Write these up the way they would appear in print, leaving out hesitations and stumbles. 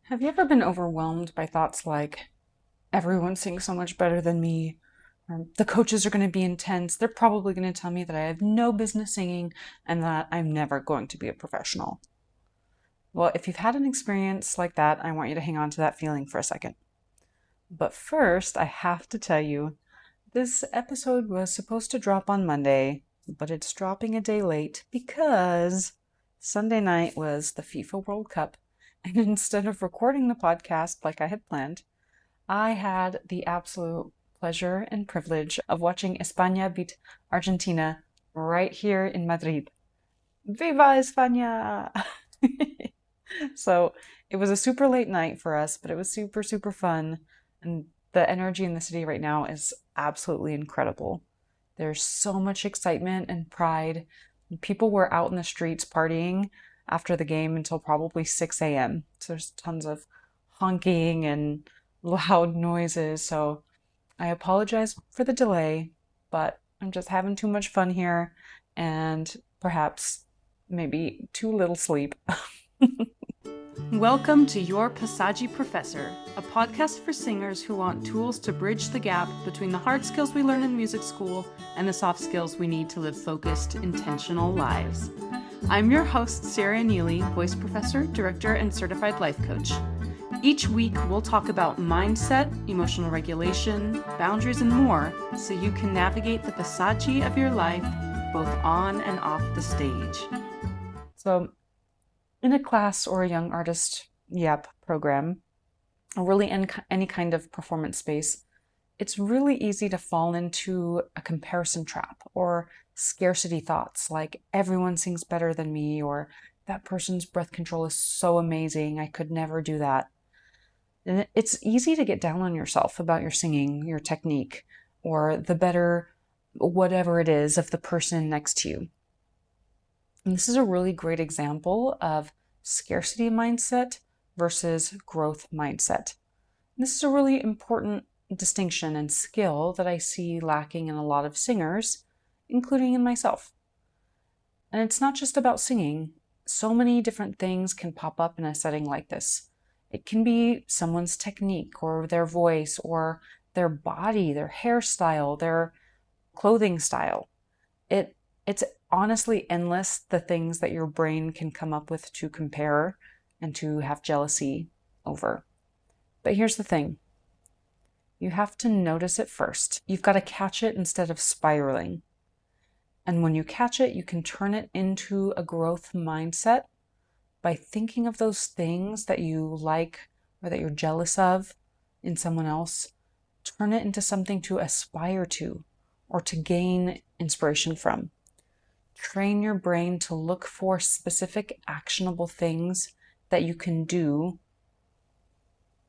Have you ever been overwhelmed by thoughts like, everyone sings so much better than me, or the coaches are going to be intense, they're probably going to tell me that I have no business singing and that I'm never going to be a professional? Well, if you've had an experience like that, I want you to hang on to that feeling for a second. But first, I have to tell you, this episode was supposed to drop on Monday, but it's dropping a day late because Sunday night was the FIFA World Cup. And instead of recording the podcast like I had planned, I had the absolute pleasure and privilege of watching España beat Argentina right here in Madrid. Viva España! So it was a super late night for us, but it was super, super fun. And the energy in the city right now is absolutely incredible. There's so much excitement and pride. People were out in the streets partying after the game until probably 6 a.m. So there's tons of honking and loud noises. So I apologize for the delay, but I'm just having too much fun here and perhaps maybe too little sleep. Welcome to Your Passaggi Professor, a podcast for singers who want tools to bridge the gap between the hard skills we learn in music school and the soft skills we need to live focused, intentional lives. I'm your host, Sarah Neely, voice professor, director, and certified life coach. Each week, we'll talk about mindset, emotional regulation, boundaries, and more so you can navigate the passaggi of your life both on and off the stage. So, in a class or a young artist program, or really any kind of performance space, it's really easy to fall into a comparison trap or scarcity thoughts like everyone sings better than me, or that person's breath control is so amazing, I could never do that. And it's easy to get down on yourself about your singing, your technique, or the better whatever it is of the person next to you. And this is a really great example of scarcity mindset versus growth mindset. And this is a really important distinction and skill that I see lacking in a lot of singers, including in myself. And it's not just about singing. So many different things can pop up in a setting like this. It can be someone's technique or their voice or their body, their hairstyle, their clothing style. It's honestly endless, the things that your brain can come up with to compare and to have jealousy over. But here's the thing. You have to notice it first. You've got to catch it instead of spiraling. And when you catch it, you can turn it into a growth mindset by thinking of those things that you like or that you're jealous of in someone else. Turn it into something to aspire to or to gain inspiration from. Train your brain to look for specific actionable things that you can do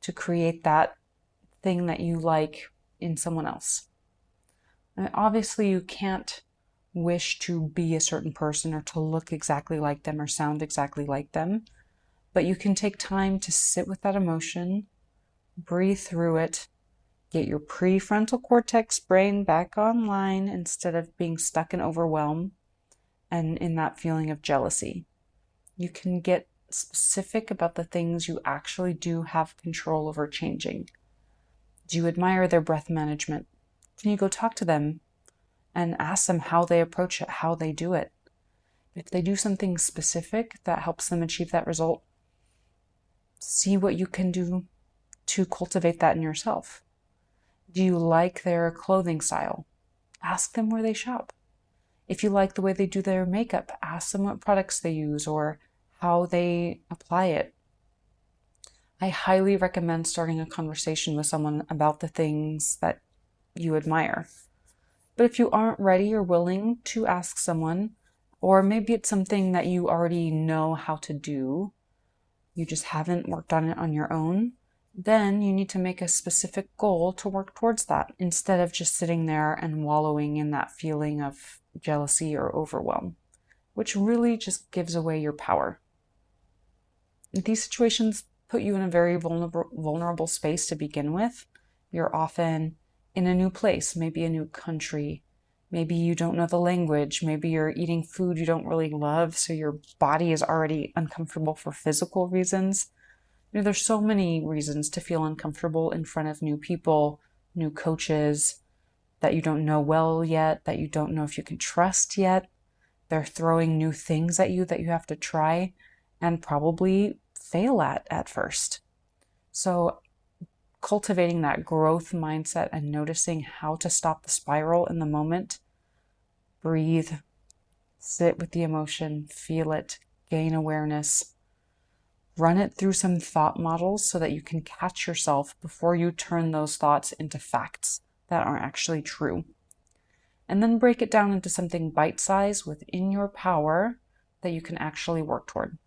to create that thing that you like in someone else. And obviously, you can't wish to be a certain person or to look exactly like them or sound exactly like them, but you can take time to sit with that emotion, breathe through it, get your prefrontal cortex brain back online instead of being stuck in overwhelm and in that feeling of jealousy. You can get specific about the things you actually do have control over changing. Do you admire their breath management? Can you go talk to them and ask them how they approach it, how they do it? If they do something specific that helps them achieve that result, see what you can do to cultivate that in yourself. Do you like their clothing style? Ask them where they shop. If you like the way they do their makeup, ask them what products they use or how they apply it. I highly recommend starting a conversation with someone about the things that you admire. But if you aren't ready or willing to ask someone, or maybe it's something that you already know how to do, you just haven't worked on it on your own, then you need to make a specific goal to work towards that instead of just sitting there and wallowing in that feeling of jealousy or overwhelm, which really just gives away your power. These situations put you in a very vulnerable space to begin with. You're often in a new place, maybe a new country. Maybe you don't know the language. Maybe you're eating food you don't really love, so your body is already uncomfortable for physical reasons. there's so many reasons to feel uncomfortable in front of new people, new coaches that you don't know well yet, that you don't know if you can trust yet. They're throwing new things at you that you have to try and probably fail at first. So cultivating that growth mindset and noticing how to stop the spiral in the moment, breathe, sit with the emotion, feel it, gain awareness, run it through some thought models so that you can catch yourself before you turn those thoughts into facts that aren't actually true. And then break it down into something bite-sized within your power that you can actually work toward,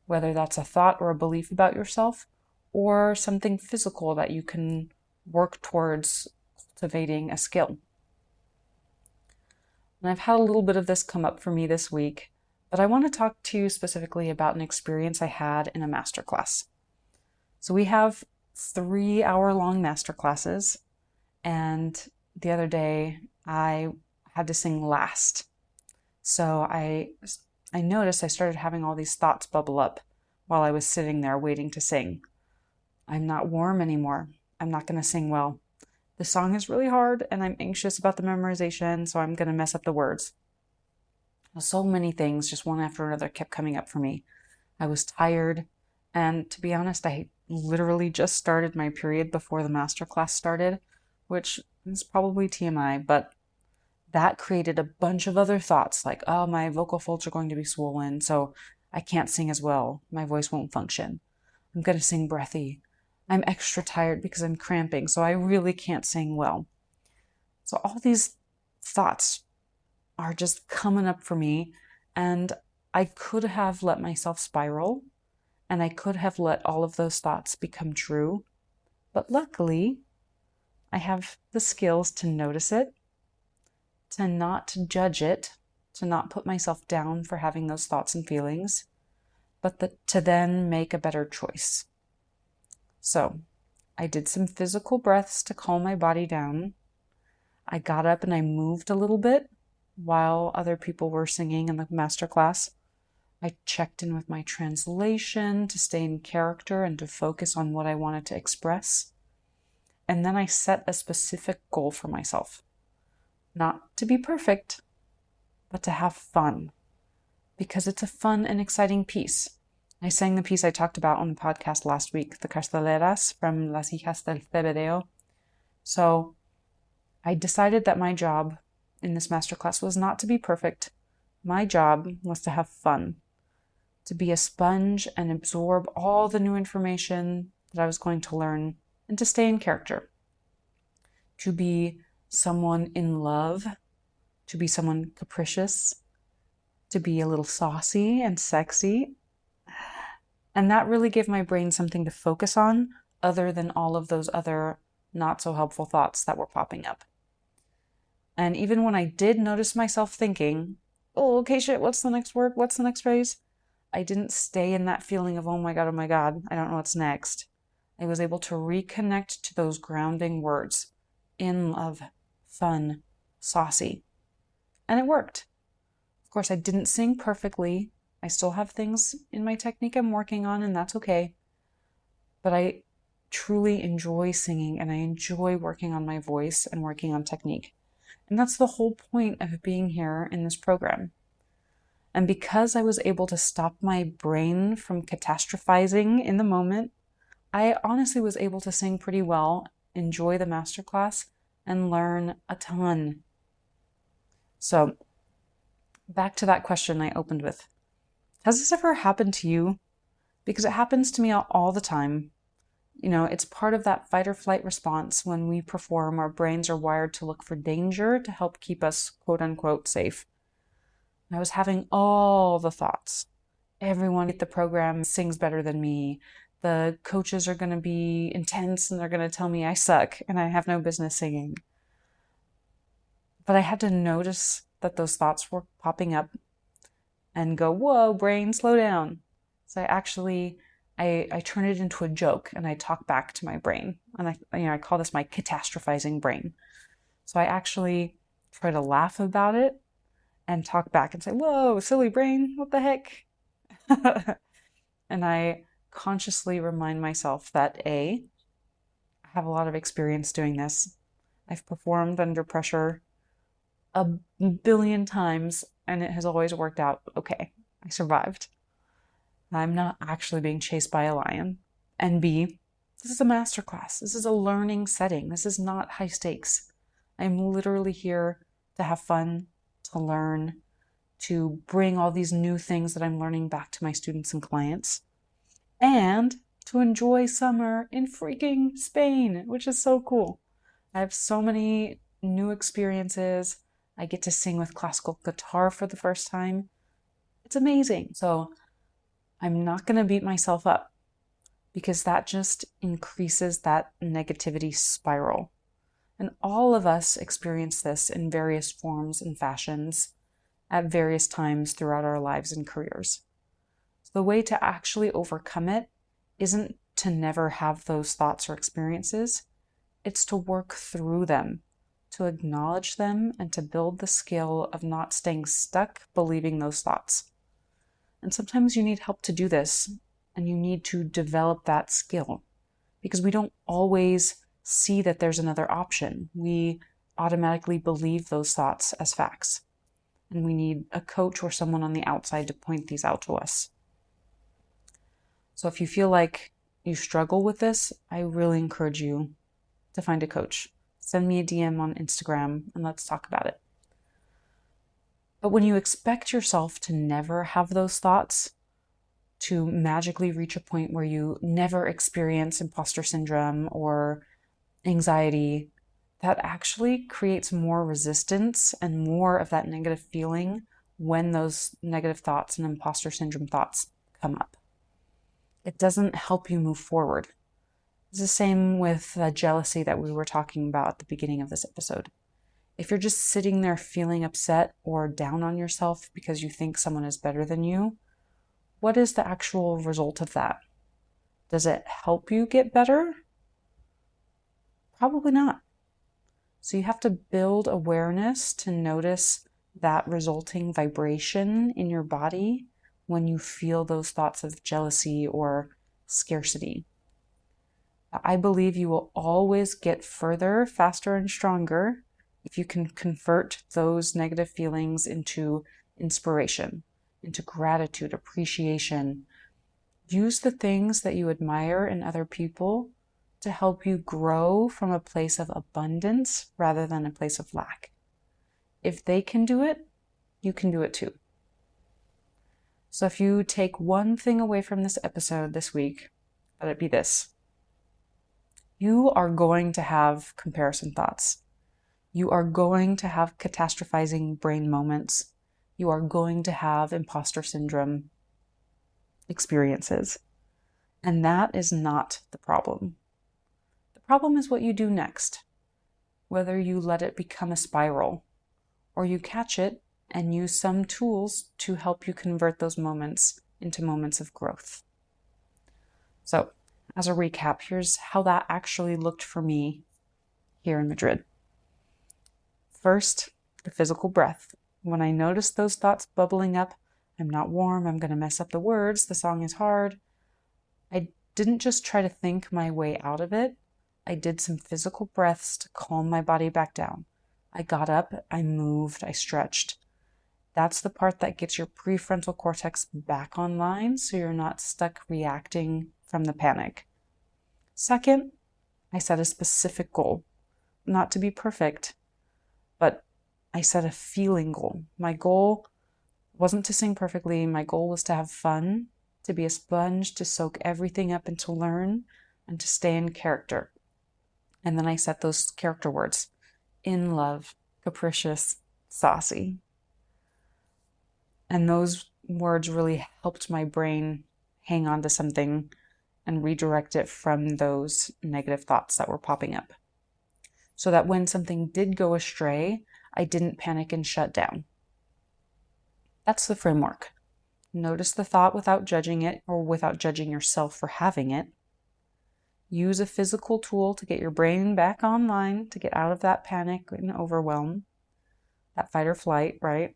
whether that's a thought or a belief about yourself or something physical that you can work towards cultivating a skill. And I've had a little bit of this come up for me this week, but I want to talk to you specifically about an experience I had in a masterclass. So we have 3-hour-long masterclasses, and the other day I had to sing last. So I noticed I started having all these thoughts bubble up while I was sitting there waiting to sing. I'm not warm anymore. I'm not going to sing well. The song is really hard and I'm anxious about the memorization, so I'm going to mess up the words. So many things, just one after another, kept coming up for me. I was tired, and to be honest, I literally just started my period before the masterclass started, which is probably TMI, but that created a bunch of other thoughts like, oh, my vocal folds are going to be swollen, so I can't sing as well. My voice won't function. I'm going to sing breathy. I'm extra tired because I'm cramping, so I really can't sing well. So all these thoughts are just coming up for me, and I could have let myself spiral, and I could have let all of those thoughts become true. But luckily, I have the skills to notice it, to not judge it, to not put myself down for having those thoughts and feelings, but to then make a better choice. So I did some physical breaths to calm my body down. I got up and I moved a little bit while other people were singing in the masterclass. I checked in with my translation to stay in character and to focus on what I wanted to express. And then I set a specific goal for myself. Not to be perfect, but to have fun. Because it's a fun and exciting piece. I sang the piece I talked about on the podcast last week, the Carceleras from Las Hijas del Cebedeo. So I decided that my job in this masterclass was not to be perfect. My job was to have fun, to be a sponge and absorb all the new information that I was going to learn, and to stay in character. To be someone in love, to be someone capricious, to be a little saucy and sexy. And that really gave my brain something to focus on other than all of those other not so helpful thoughts that were popping up. And even when I did notice myself thinking, oh, okay, shit, what's the next word? What's the next phrase? I didn't stay in that feeling of, oh my God, I don't know what's next. I was able to reconnect to those grounding words. In love, fun, saucy. And it worked. Of course, I didn't sing perfectly. I still have things in my technique I'm working on, and that's okay. But I truly enjoy singing, and I enjoy working on my voice and working on technique. And that's the whole point of being here in this program. And because I was able to stop my brain from catastrophizing in the moment, I honestly was able to sing pretty well, enjoy the masterclass, and learn a ton. So, back to that question I opened with. Has this ever happened to you? Because it happens to me all the time. You know, it's part of that fight or flight response when we perform. Our brains are wired to look for danger to help keep us, quote unquote, safe. I was having all the thoughts. Everyone at the program sings better than me. The coaches are going to be intense and they're going to tell me I suck and I have no business singing. But I had to notice that those thoughts were popping up and go, whoa, brain, slow down. So I turn it into a joke and I talk back to my brain. And I call this my catastrophizing brain. So I actually try to laugh about it and talk back and say, whoa, silly brain, what the heck? And I consciously remind myself that I have a lot of experience doing this. I've performed under pressure a billion times and it has always worked out okay. I survived. I'm not actually being chased by a lion. And B, this is a masterclass. This is a learning setting. This is not high stakes. I'm literally here to have fun, to learn, to bring all these new things that I'm learning back to my students and clients, and to enjoy summer in freaking Spain, which is so cool. I have so many new experiences. I get to sing with classical guitar for the first time. It's amazing. So I'm not going to beat myself up because that just increases that negativity spiral. And all of us experience this in various forms and fashions at various times throughout our lives and careers. So the way to actually overcome it isn't to never have those thoughts or experiences. It's to work through them, to acknowledge them, and to build the skill of not staying stuck believing those thoughts. And sometimes you need help to do this, and you need to develop that skill because we don't always see that there's another option. We automatically believe those thoughts as facts, and we need a coach or someone on the outside to point these out to us. So if you feel like you struggle with this, I really encourage you to find a coach. Send me a DM on Instagram and let's talk about it. But when you expect yourself to never have those thoughts, to magically reach a point where you never experience imposter syndrome or anxiety, that actually creates more resistance and more of that negative feeling when those negative thoughts and imposter syndrome thoughts come up. It doesn't help you move forward. It's the same with the jealousy that we were talking about at the beginning of this episode. If you're just sitting there feeling upset or down on yourself because you think someone is better than you, what is the actual result of that? Does it help you get better? Probably not. So you have to build awareness to notice that resulting vibration in your body when you feel those thoughts of jealousy or scarcity. I believe you will always get further, faster, and stronger if you can convert those negative feelings into inspiration, into gratitude, appreciation. Use the things that you admire in other people to help you grow from a place of abundance rather than a place of lack. If they can do it, you can do it too. So if you take one thing away from this episode this week, let it be this. You are going to have comparison thoughts. You are going to have catastrophizing brain moments. You are going to have imposter syndrome experiences. And that is not the problem. The problem is what you do next. Whether you let it become a spiral or you catch it and use some tools to help you convert those moments into moments of growth. So, as a recap, here's how that actually looked for me here in Madrid. First, the physical breath. When I noticed those thoughts bubbling up, I'm not warm, I'm going to mess up the words, the song is hard. I didn't just try to think my way out of it. I did some physical breaths to calm my body back down. I got up, I moved, I stretched. That's the part that gets your prefrontal cortex back online so you're not stuck reacting from the panic. Second, I set a specific goal. Not to be perfect, but I set a feeling goal. My goal wasn't to sing perfectly. My goal was to have fun, to be a sponge, to soak everything up and to learn, and to stay in character. And then I set those character words: in love, capricious, saucy. And those words really helped my brain hang on to something and redirect it from those negative thoughts that were popping up. So that when something did go astray, I didn't panic and shut down. That's the framework. Notice the thought without judging it or without judging yourself for having it. Use a physical tool to get your brain back online, to get out of that panic and overwhelm, that fight or flight, right?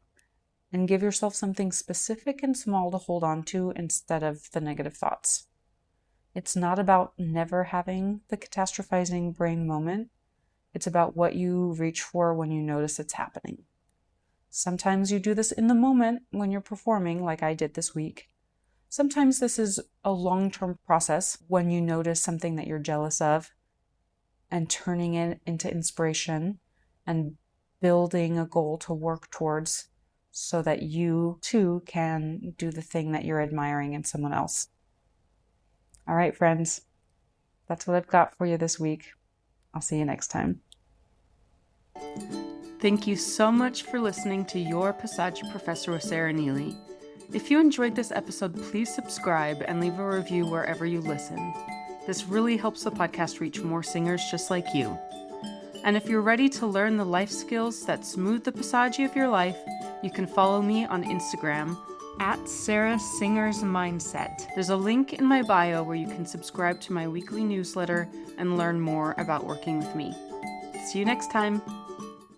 And give yourself something specific and small to hold on to instead of the negative thoughts. It's not about never having the catastrophizing brain moment. It's about what you reach for when you notice it's happening. Sometimes you do this in the moment when you're performing, like I did this week. Sometimes this is a long-term process when you notice something that you're jealous of and turning it into inspiration and building a goal to work towards so that you too can do the thing that you're admiring in someone else. All right, friends, that's what I've got for you this week. I'll see you next time. Thank you so much for listening to Your Passage Professor with Sarah Neely. If you enjoyed this episode, please subscribe and leave a review wherever you listen. This really helps the podcast reach more singers just like you. And if you're ready to learn the life skills that smooth the passage of your life, you can follow me on Instagram at Sarah Singer's Mindset. There's a link in my bio where you can subscribe to my weekly newsletter and learn more about working with me. See you next time.